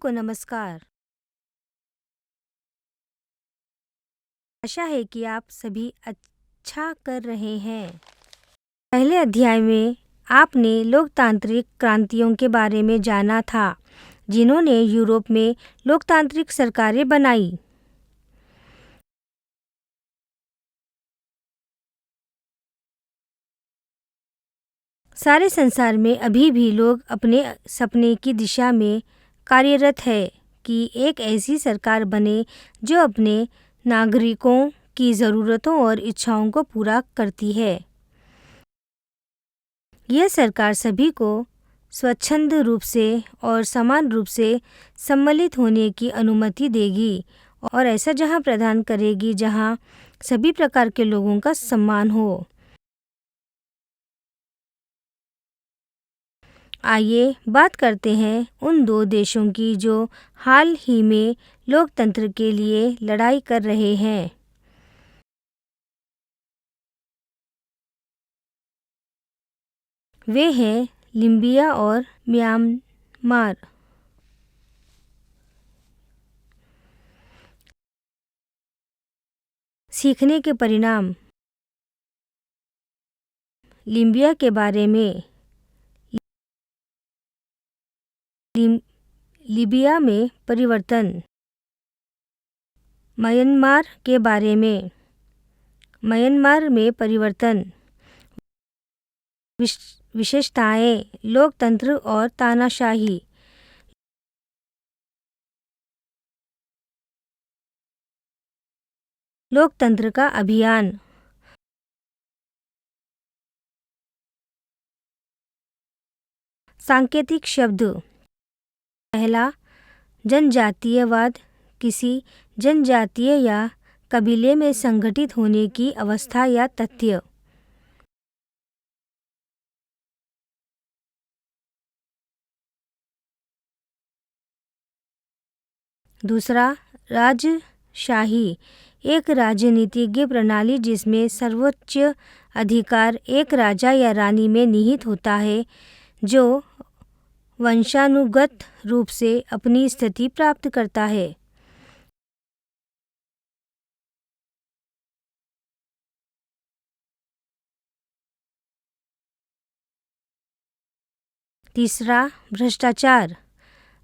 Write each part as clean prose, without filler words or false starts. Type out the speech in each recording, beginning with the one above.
को नमस्कार। आशा है कि आप सभी अच्छा कर रहे हैं। पहले अध्याय में आपने लोकतांत्रिक क्रांतियों के बारे में जाना था, जिन्होंने यूरोप में लोकतांत्रिक सरकारें बनाई। सारे संसार में अभी भी लोग अपने सपने की दिशा में कार्यरत है कि एक ऐसी सरकार बने जो अपने नागरिकों की ज़रूरतों और इच्छाओं को पूरा करती है। यह सरकार सभी को स्वच्छंद रूप से और समान रूप से सम्मिलित होने की अनुमति देगी और ऐसा जहां प्रदान करेगी जहां सभी प्रकार के लोगों का सम्मान हो। आइए बात करते हैं उन दो देशों की जो हाल ही में लोकतंत्र के लिए लड़ाई कर रहे हैं। वे हैं लिबिया और म्यांमार। सीखने के परिणाम। लिबिया के बारे में। लिबिया में परिवर्तन। म्यांमार के बारे में। म्यांमार में परिवर्तन। विशेषताएं, लोकतंत्र और तानाशाही। लोकतंत्र का अभियान। सांकेतिक शब्द। पहला, जनजातीयवाद, किसी जनजातीय या कबीले में संगठित होने की अवस्था या तथ्य। दूसरा, राजशाही, एक राजनीतिक प्रणाली जिसमें सर्वोच्च अधिकार एक राजा या रानी में निहित होता है, जो वंशानुगत रूप से अपनी स्थिति प्राप्त करता है। तीसरा, भ्रष्टाचार,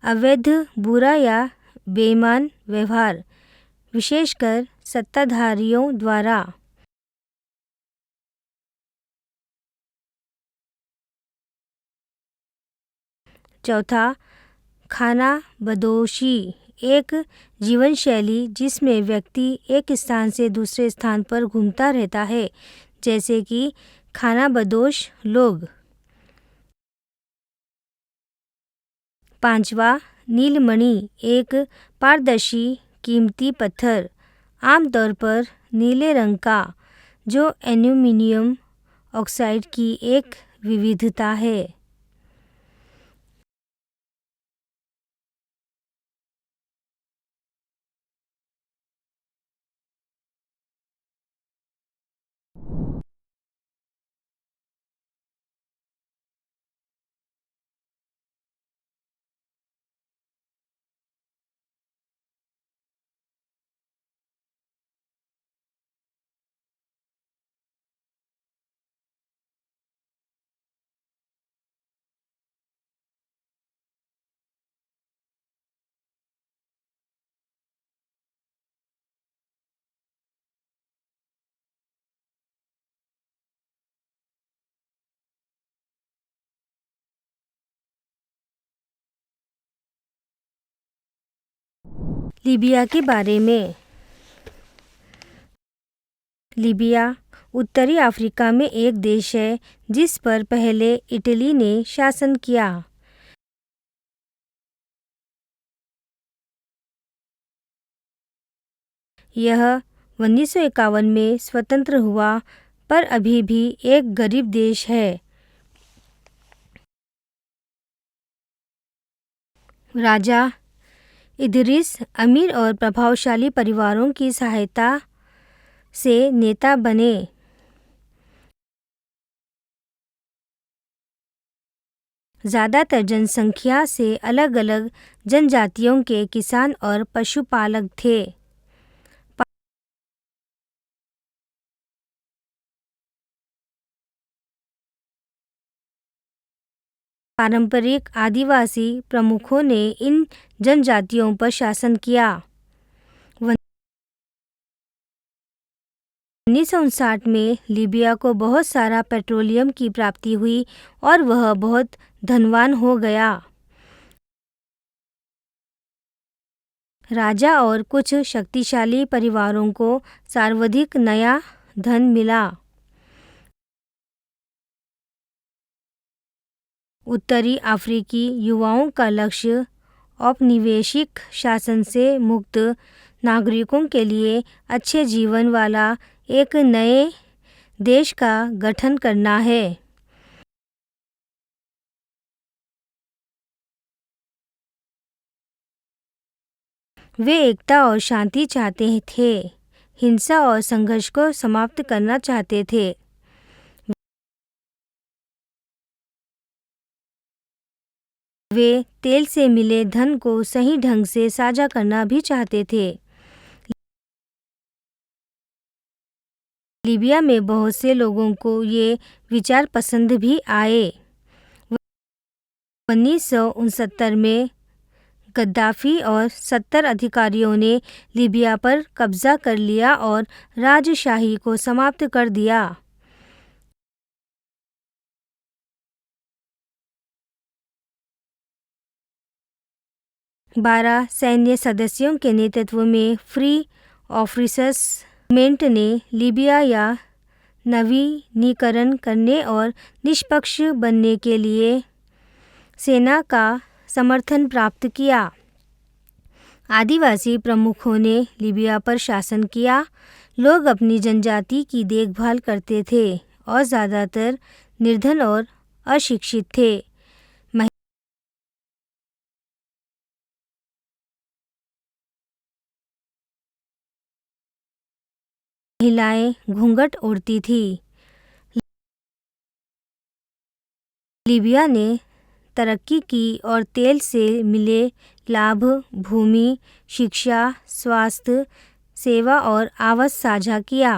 अवैध, बुरा या बेईमान व्यवहार, विशेषकर सत्ताधारियों द्वारा। चौथा, खानाबदोशी, एक जीवन शैली जिसमें व्यक्ति एक स्थान से दूसरे स्थान पर घूमता रहता है, जैसे कि खानाबदोश लोग। पांचवा, नीलमणि, एक पारदर्शी कीमती पत्थर, आमतौर पर नीले रंग का, जो एल्यूमीनियम ऑक्साइड की एक विविधता है। लीबिया के बारे में। लीबिया उत्तरी अफ्रीका में एक देश है जिस पर पहले इटली ने शासन किया। यह 1951 में स्वतंत्र हुआ, पर अभी भी एक गरीब देश है। राजा इदरिस अमीर और प्रभावशाली परिवारों की सहायता से नेता बने। ज़्यादातर जनसंख्या से अलग-अलग जनजातियों के किसान और पशुपालक थे। पारंपरिक आदिवासी प्रमुखों ने इन जनजातियों पर शासन किया। 1959 में लीबिया को बहुत सारा पेट्रोलियम की प्राप्ति हुई और वह बहुत धनवान हो गया। राजा और कुछ शक्तिशाली परिवारों को सर्वाधिक नया धन मिला। उत्तरी अफ्रीकी युवाओं का लक्ष्य औपनिवेशिक शासन से मुक्त नागरिकों के लिए अच्छे जीवन वाला एक नए देश का गठन करना है। वे एकता और शांति चाहते थे, हिंसा और संघर्ष को समाप्त करना चाहते थे। वे तेल से मिले धन को सही ढंग से साझा करना भी चाहते थे। लीबिया में बहुत से लोगों को ये विचार पसंद भी आए। 1969 में गद्दाफी और 70 अधिकारियों ने लीबिया पर कब्जा कर लिया और राजशाही को समाप्त कर दिया। बारह सैन्य सदस्यों के नेतृत्व में फ्री ऑफिसर्स मूवमेंट ने लीबिया या नवीनीकरण करने और निष्पक्ष बनने के लिए सेना का समर्थन प्राप्त किया। आदिवासी प्रमुखों ने लीबिया पर शासन किया। लोग अपनी जनजाति की देखभाल करते थे और ज़्यादातर निर्धन और अशिक्षित थे। महिलाएं घूंघट ओढ़ती थी। लीबिया ने तरक्की की और तेल से मिले लाभ भूमि, शिक्षा, स्वास्थ्य सेवा और आवास साझा किया।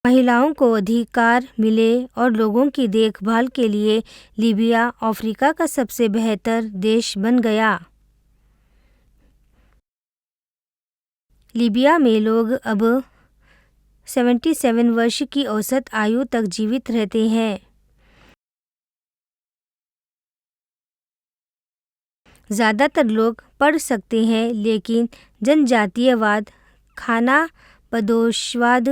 महिलाओं को अधिकार मिले और लोगों की देखभाल के लिए लीबिया अफ्रीका का सबसे बेहतर देश बन गया। लीबिया में लोग अब 77 वर्ष की औसत आयु तक जीवित रहते हैं। ज़्यादातर लोग पढ़ सकते हैं, लेकिन जनजातीयवाद, खाना बदोशवाद,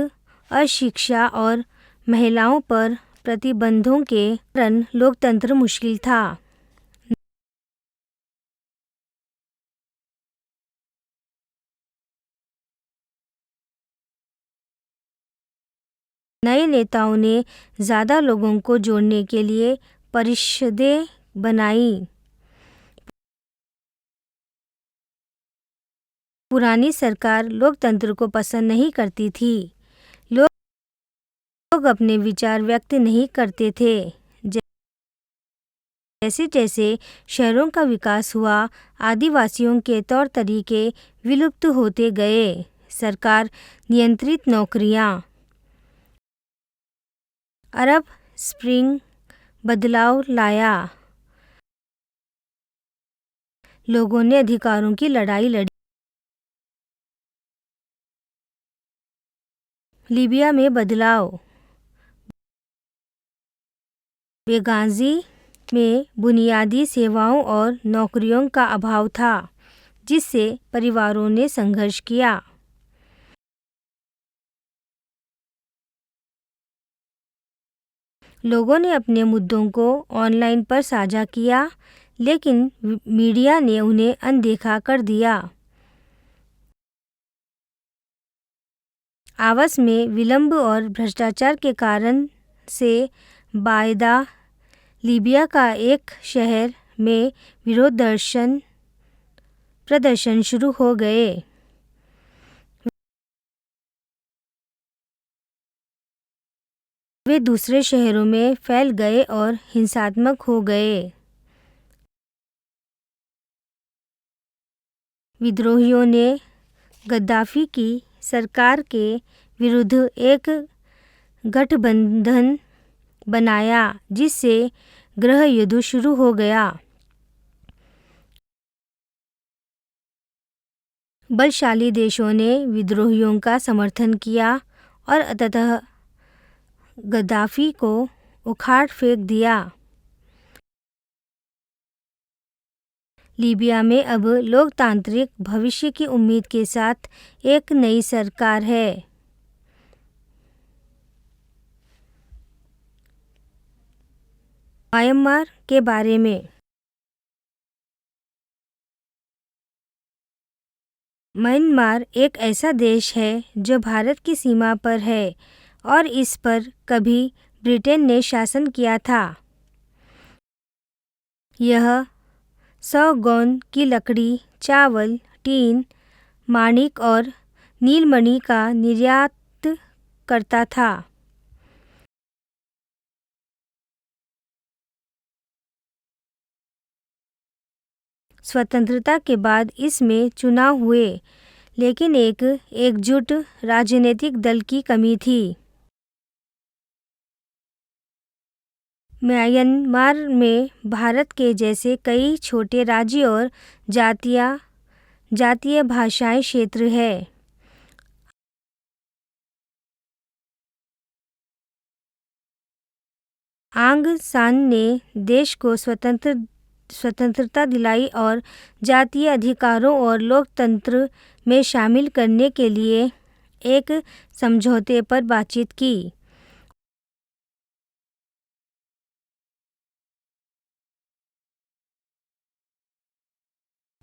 अशिक्षा और महिलाओं पर प्रतिबंधों के कारण लोकतंत्र मुश्किल था। नए नेताओं ने ज़्यादा लोगों को जोड़ने के लिए परिषदें बनाई। पुरानी सरकार लोकतंत्र को पसंद नहीं करती थी। लोग अपने विचार व्यक्त नहीं करते थे। जैसे जैसे शहरों का विकास हुआ, आदिवासियों के तौर तरीके विलुप्त होते गए। सरकार नियंत्रित नौकरियां। अरब स्प्रिंग बदलाव लाया। लोगों ने अधिकारों की लड़ाई लड़ी। लीबिया में बदलाव। बेगाजी में बुनियादी सेवाओं और नौकरियों का अभाव था, जिससे परिवारों ने संघर्ष किया। लोगों ने अपने मुद्दों को ऑनलाइन पर साझा किया, लेकिन मीडिया ने उन्हें अनदेखा कर दिया। आवास में विलंब और भ्रष्टाचार के कारण से बायदा लीबिया का एक शहर में विरोध प्रदर्शन शुरू हो गए। वे दूसरे शहरों में फैल गए और हिंसात्मक हो गए। विद्रोहियों ने गद्दाफी की सरकार के विरुद्ध एक गठबंधन बनाया, जिससे गृह युद्ध शुरू हो गया। बलशाली देशों ने विद्रोहियों का समर्थन किया और अंततः गद्दाफी को उखाड़ फेंक दिया। लीबिया में अब लोकतांत्रिक भविष्य की उम्मीद के साथ एक नई सरकार है। म्यांमार के बारे में। म्यांमार एक ऐसा देश है जो भारत की सीमा पर है और इस पर कभी ब्रिटेन ने शासन किया था। यह सौगौन की लकड़ी, चावल, टीन, माणिक और नीलमणि का निर्यात करता था। स्वतंत्रता के बाद इसमें चुनाव हुए, लेकिन एक एकजुट राजनीतिक दल की कमी थी। म्यांमार में भारत के जैसे कई छोटे राज्य और जातीय भाषाई क्षेत्र है। आंग सान ने देश को स्वतंत्रता दिलाई और जातीय अधिकारों और लोकतंत्र में शामिल करने के लिए एक समझौते पर बातचीत की।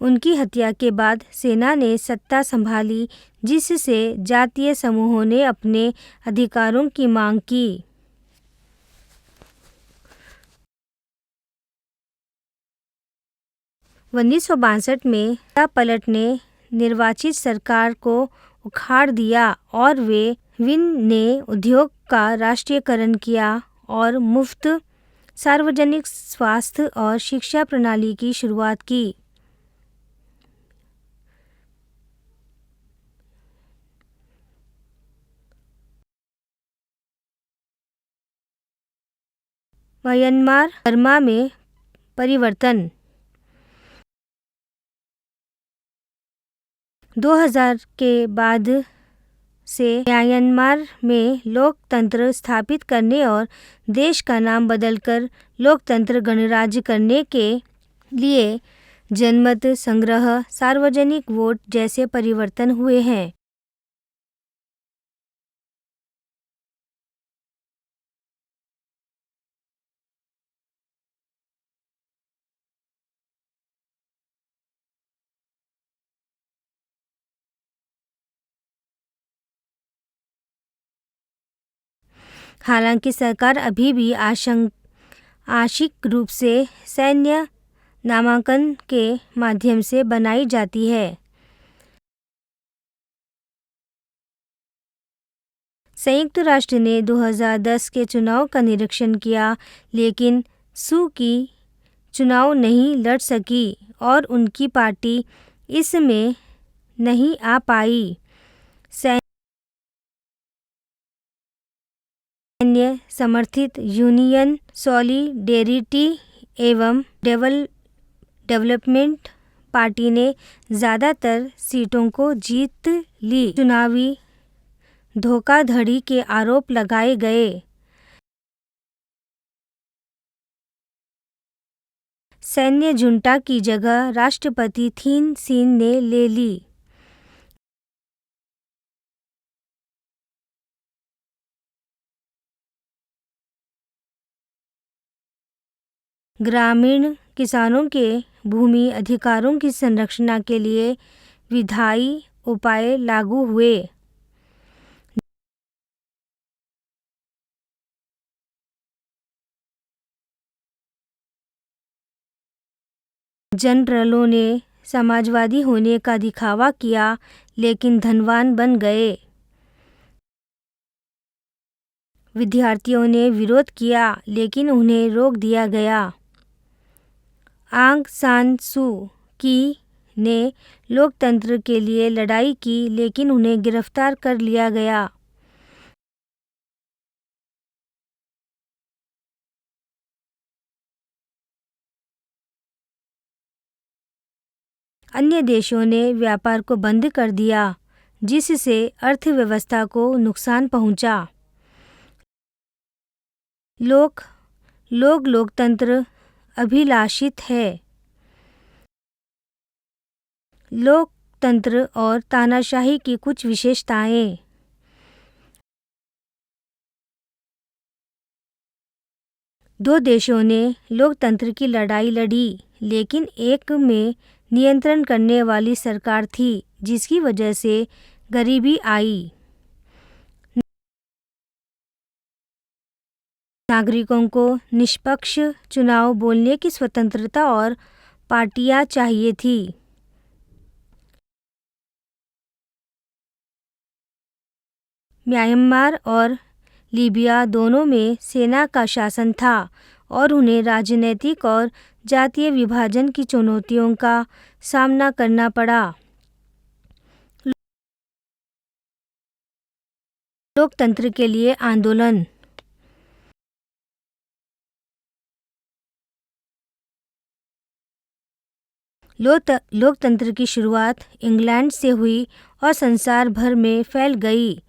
उनकी हत्या के बाद सेना ने सत्ता संभाली, जिससे जातीय समूहों ने अपने अधिकारों की मांग की। 1962 में सत्ता पलट ने निर्वाचित सरकार को उखाड़ दिया और वे विन ने उद्योग का राष्ट्रीयकरण किया और मुफ्त सार्वजनिक स्वास्थ्य और शिक्षा प्रणाली की शुरुआत की। म्यांमार बर्मा में परिवर्तन। 2000 के बाद से म्यांमार में लोकतंत्र स्थापित करने और देश का नाम बदलकर लोकतंत्र गणराज्य करने के लिए जनमत संग्रह, सार्वजनिक वोट जैसे परिवर्तन हुए हैं। हालांकि सरकार अभी भी आंशिक रूप से सैन्य नामांकन के माध्यम से बनाई जाती है। संयुक्त राष्ट्र ने 2010 के चुनाव का निरीक्षण किया, लेकिन सू की चुनाव नहीं लड़ सकी और उनकी पार्टी इसमें नहीं आ पाई। सैन्य समर्थित यूनियन सॉलिडेरिटी एवं डेवलपमेंट पार्टी ने ज़्यादातर सीटों को जीत ली। चुनावी धोखाधड़ी के आरोप लगाए गए। सैन्य जुंटा की जगह राष्ट्रपति थिन सेन ने ले ली। ग्रामीण किसानों के भूमि अधिकारों की संरक्षण के लिए विधायी उपाय लागू हुए। जनरलों ने समाजवादी होने का दिखावा किया, लेकिन धनवान बन गए। विद्यार्थियों ने विरोध किया लेकिन उन्हें रोक दिया गया। आंग सान सू की ने लोकतंत्र के लिए लड़ाई की लेकिन उन्हें गिरफ्तार कर लिया गया। अन्य देशों ने व्यापार को बंद कर दिया जिससे अर्थव्यवस्था को नुकसान पहुंचा। लोग लोकतंत्र अभिलाषित है। लोकतंत्र और तानाशाही की कुछ विशेषताएं। दो देशों ने लोकतंत्र की लड़ाई लड़ी लेकिन एक में नियंत्रण करने वाली सरकार थी जिसकी वजह से गरीबी आई। नागरिकों को निष्पक्ष चुनाव बोलने की स्वतंत्रता और पार्टियां चाहिए थी। म्यांमार और लीबिया दोनों में सेना का शासन था और उन्हें राजनीतिक और जातीय विभाजन की चुनौतियों का सामना करना पड़ा। लोकतंत्र के लिए आंदोलन। लोकतंत्र की शुरुआत इंग्लैंड से हुई और संसार भर में फैल गई।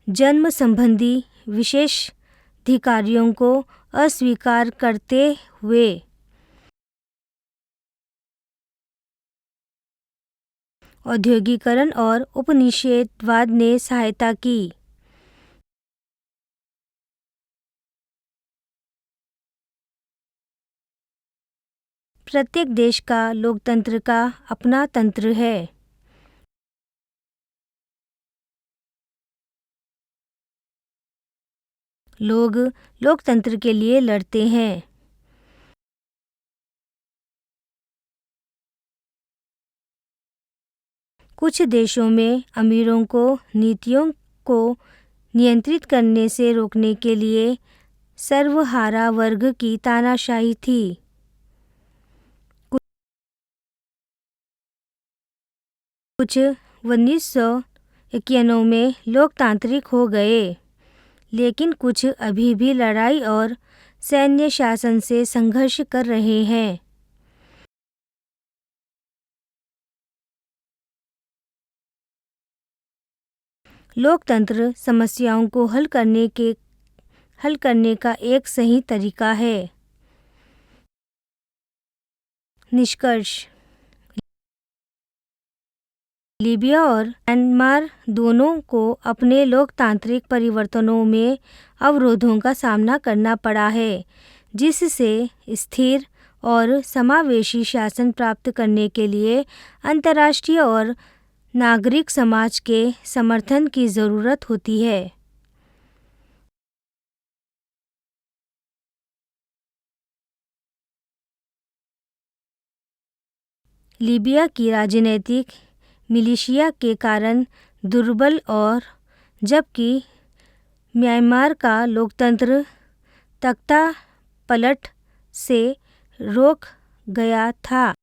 जन्म संबंधी विशेषाधिकारों को अस्वीकार करते हुए औद्योगिकरण और उपनिवेशवाद ने सहायता की। प्रत्येक देश का लोकतंत्र का अपना तंत्र है। लोग लोकतंत्र के लिए लड़ते हैं। कुछ देशों में अमीरों को नीतियों को नियंत्रित करने से रोकने के लिए सर्वहारा वर्ग की तानाशाही थी। कुछ 1991 में लोकतांत्रिक हो गए लेकिन कुछ अभी भी लड़ाई और सैन्य शासन से संघर्ष कर रहे हैं। लोकतंत्र समस्याओं को हल करने का एक सही तरीका है। निष्कर्ष। लीबिया और म्यांमार दोनों को अपने लोकतांत्रिक परिवर्तनों में अवरोधों का सामना करना पड़ा है जिससे स्थिर और समावेशी शासन प्राप्त करने के लिए अंतर्राष्ट्रीय और नागरिक समाज के समर्थन की ज़रूरत होती है। लीबिया की राजनीतिक मिलिशिया के कारण दुर्बल और जबकि म्यांमार का लोकतंत्र तख्ता पलट से रोक गया था।